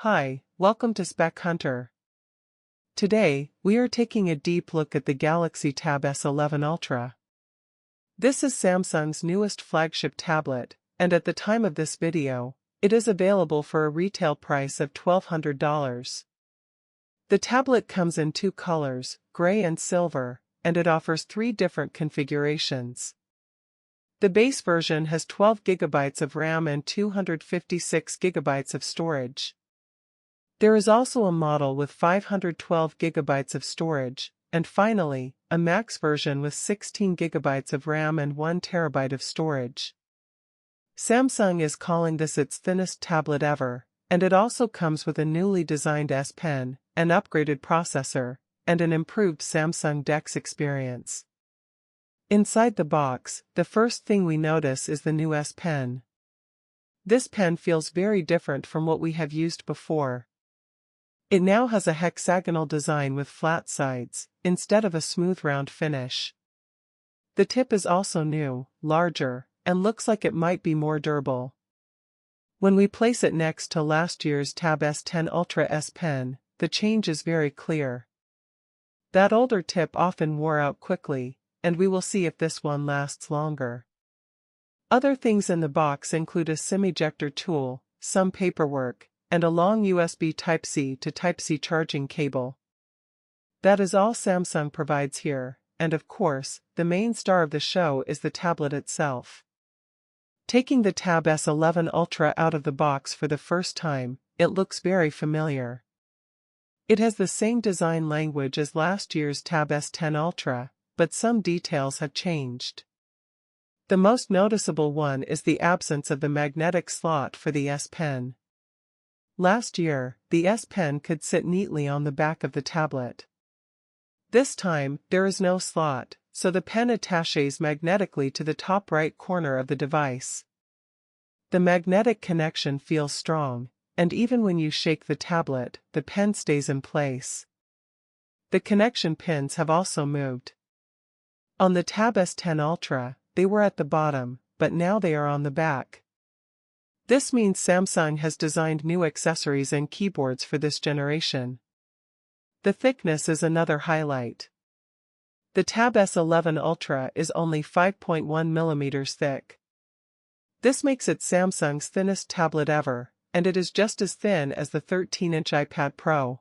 Hi, welcome to Spec Hunter. Today, we are taking a deep look at the Galaxy Tab S11 Ultra. This is Samsung's newest flagship tablet, and at the time of this video, it is available for a retail price of $1,200. The tablet comes in two colors, gray and silver, and it offers three different configurations. The base version has 12 GB of RAM and 256 GB of storage. There is also a model with 512 GB of storage, and finally, a max version with 16 GB of RAM and 1 TB of storage. Samsung is calling this its thinnest tablet ever, and it also comes with a newly designed S Pen, an upgraded processor, and an improved Samsung DeX experience. Inside the box, the first thing we notice is the new S Pen. This pen feels very different from what we have used before. It now has a hexagonal design with flat sides, instead of a smooth round finish. The tip is also new, larger, and looks like it might be more durable. When we place it next to last year's Tab S10 Ultra S Pen, the change is very clear. That older tip often wore out quickly, and we will see if this one lasts longer. Other things in the box include a SIM ejector tool, some paperwork, and a long USB Type-C to Type-C charging cable. That is all Samsung provides here, and of course, the main star of the show is the tablet itself. Taking the Tab S11 Ultra out of the box for the first time, it looks very familiar. It has the same design language as last year's Tab S10 Ultra, but some details have changed. The most noticeable one is the absence of the magnetic slot for the S Pen. Last year, the S Pen could sit neatly on the back of the tablet. This time, there is no slot, so the pen attaches magnetically to the top right corner of the device. The magnetic connection feels strong, and even when you shake the tablet, the pen stays in place. The connection pins have also moved. On the Tab S10 Ultra, they were at the bottom, but now they are on the back. This means Samsung has designed new accessories and keyboards for this generation. The thickness is another highlight. The Tab S11 Ultra is only 5.1 mm thick. This makes it Samsung's thinnest tablet ever, and it is just as thin as the 13-inch iPad Pro.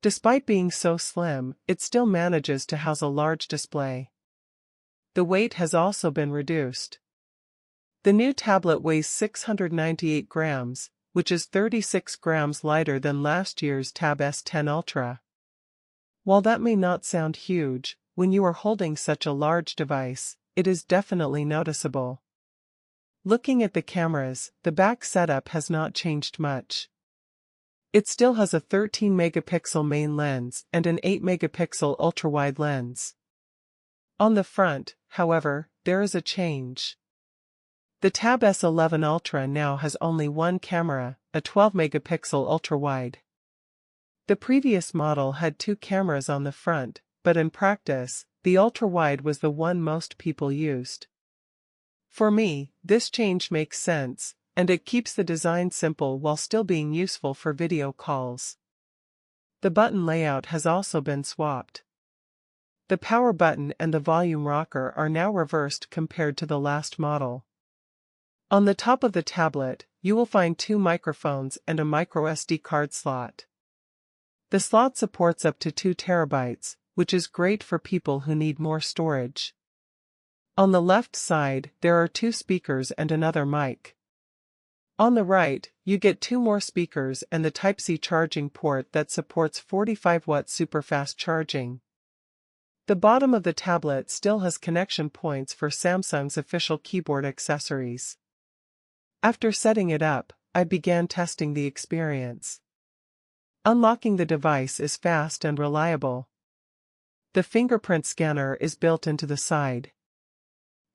Despite being so slim, it still manages to house a large display. The weight has also been reduced. The new tablet weighs 698 grams, which is 36 grams lighter than last year's Tab S10 Ultra. While that may not sound huge, when you are holding such a large device, it is definitely noticeable. Looking at the cameras, the back setup has not changed much. It still has a 13-megapixel main lens and an 8-megapixel ultra-wide lens. On the front, however, there is a change. The Tab S11 Ultra now has only one camera, a 12-megapixel ultra-wide. The previous model had two cameras on the front, but in practice, the ultra-wide was the one most people used. For me, this change makes sense, and it keeps the design simple while still being useful for video calls. The button layout has also been swapped. The power button and the volume rocker are now reversed compared to the last model. On the top of the tablet, you will find two microphones and a microSD card slot. The slot supports up to 2 TB, which is great for people who need more storage. On the left side, there are two speakers and another mic. On the right, you get two more speakers and the Type-C charging port that supports 45-watt superfast charging. The bottom of the tablet still has connection points for Samsung's official keyboard accessories. After setting it up, I began testing the experience. Unlocking the device is fast and reliable. The fingerprint scanner is built into the side.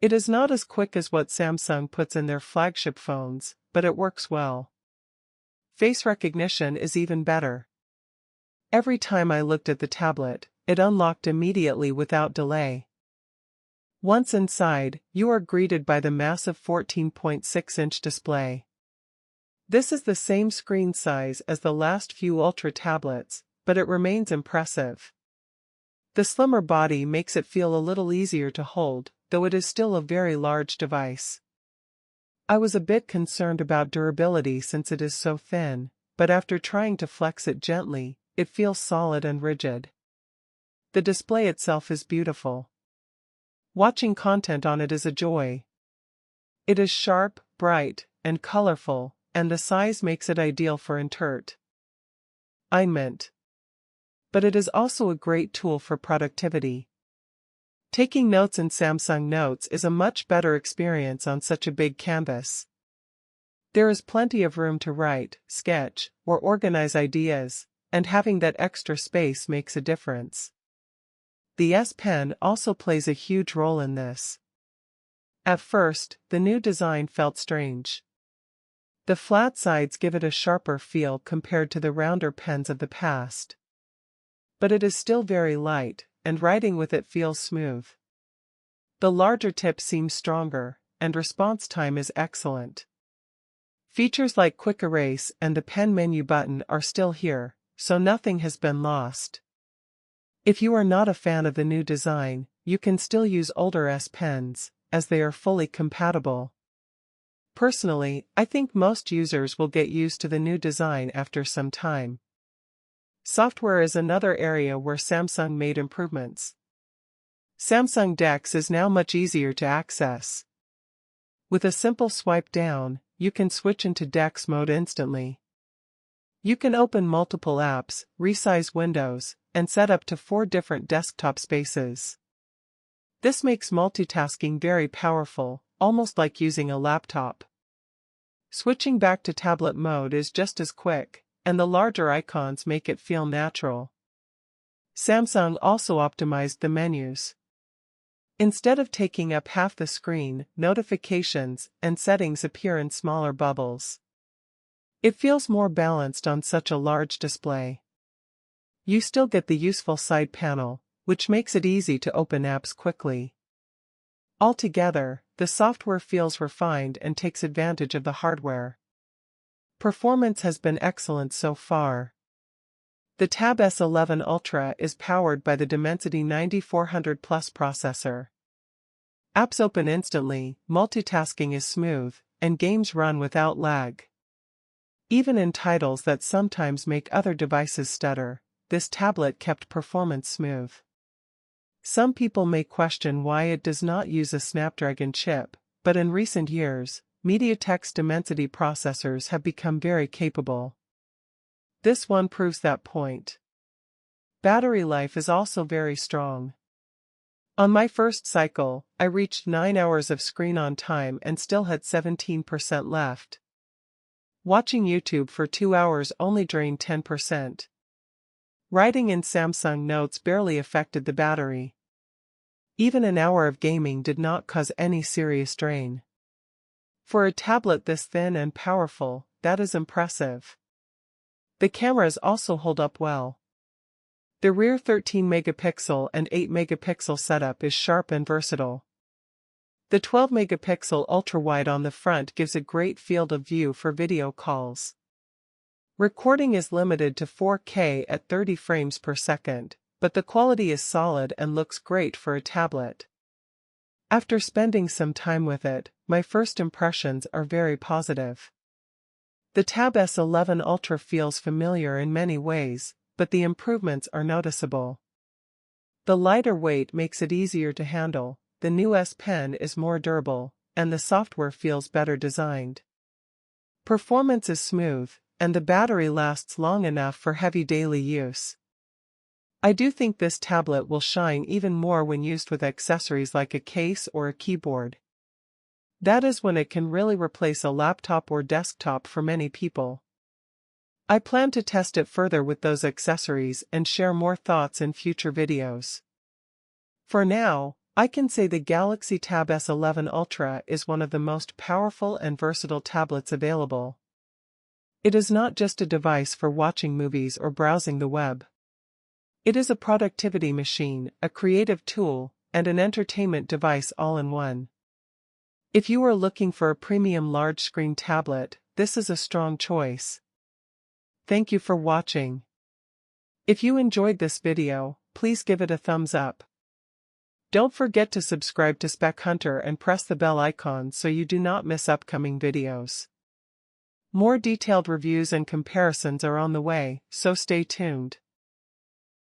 It is not as quick as what Samsung puts in their flagship phones, but it works well. Face recognition is even better. Every time I looked at the tablet, it unlocked immediately without delay. Once inside, you are greeted by the massive 14.6-inch display. This is the same screen size as the last few Ultra tablets, but it remains impressive. The slimmer body makes it feel a little easier to hold, though it is still a very large device. I was a bit concerned about durability since it is so thin, but after trying to flex it gently, it feels solid and rigid. The display itself is beautiful. Watching content on it is a joy. It is sharp, bright, and colorful, and the size makes it ideal for entertainment. But it is also a great tool for productivity. Taking notes in Samsung Notes is a much better experience on such a big canvas. There is plenty of room to write, sketch, or organize ideas, and having that extra space makes a difference. The S Pen also plays a huge role in this. At first, the new design felt strange. The flat sides give it a sharper feel compared to the rounder pens of the past. But it is still very light, and writing with it feels smooth. The larger tip seems stronger, and response time is excellent. Features like Quick Erase and the pen menu button are still here, so nothing has been lost. If you are not a fan of the new design, you can still use older S Pens, as they are fully compatible. Personally, I think most users will get used to the new design after some time. Software is another area where Samsung made improvements. Samsung DeX is now much easier to access. With a simple swipe down, you can switch into DeX mode instantly. You can open multiple apps, resize windows, and set up to 4 different desktop spaces. This makes multitasking very powerful, almost like using a laptop. Switching back to tablet mode is just as quick, and the larger icons make it feel natural. Samsung also optimized the menus. Instead of taking up half the screen, notifications and settings appear in smaller bubbles. It feels more balanced on such a large display. You still get the useful side panel, which makes it easy to open apps quickly. Altogether, the software feels refined and takes advantage of the hardware. Performance has been excellent so far. The Tab S11 Ultra is powered by the Dimensity 9400 Plus processor. Apps open instantly, multitasking is smooth, and games run without lag. Even in titles that sometimes make other devices stutter, this tablet kept performance smooth. Some people may question why it does not use a Snapdragon chip, but in recent years, MediaTek's Dimensity processors have become very capable. This one proves that point. Battery life is also very strong. On my first cycle, I reached 9 hours of screen on time and still had 17% left. Watching YouTube for 2 hours only drained 10%. Writing in Samsung Notes barely affected the battery. Even an hour of gaming did not cause any serious drain. For a tablet this thin and powerful, that is impressive. The cameras also hold up well. The rear 13-megapixel and 8-megapixel setup is sharp and versatile. The 12-megapixel ultra-wide on the front gives a great field of view for video calls. Recording is limited to 4K at 30 frames per second, but the quality is solid and looks great for a tablet. After spending some time with it, my first impressions are very positive. The Tab S11 Ultra feels familiar in many ways, but the improvements are noticeable. The lighter weight makes it easier to handle, the new S Pen is more durable, and the software feels better designed. Performance is smooth, and the battery lasts long enough for heavy daily use. I do think this tablet will shine even more when used with accessories like a case or a keyboard. That is when it can really replace a laptop or desktop for many people. I plan to test it further with those accessories and share more thoughts in future videos. For now, I can say the Galaxy Tab S11 Ultra is one of the most powerful and versatile tablets available. It is not just a device for watching movies or browsing the web. It is a productivity machine, a creative tool, and an entertainment device all in one. If you are looking for a premium large-screen tablet, this is a strong choice. Thank you for watching. If you enjoyed this video, please give it a thumbs up. Don't forget to subscribe to Spec Hunter and press the bell icon so you do not miss upcoming videos. More detailed reviews and comparisons are on the way, so stay tuned.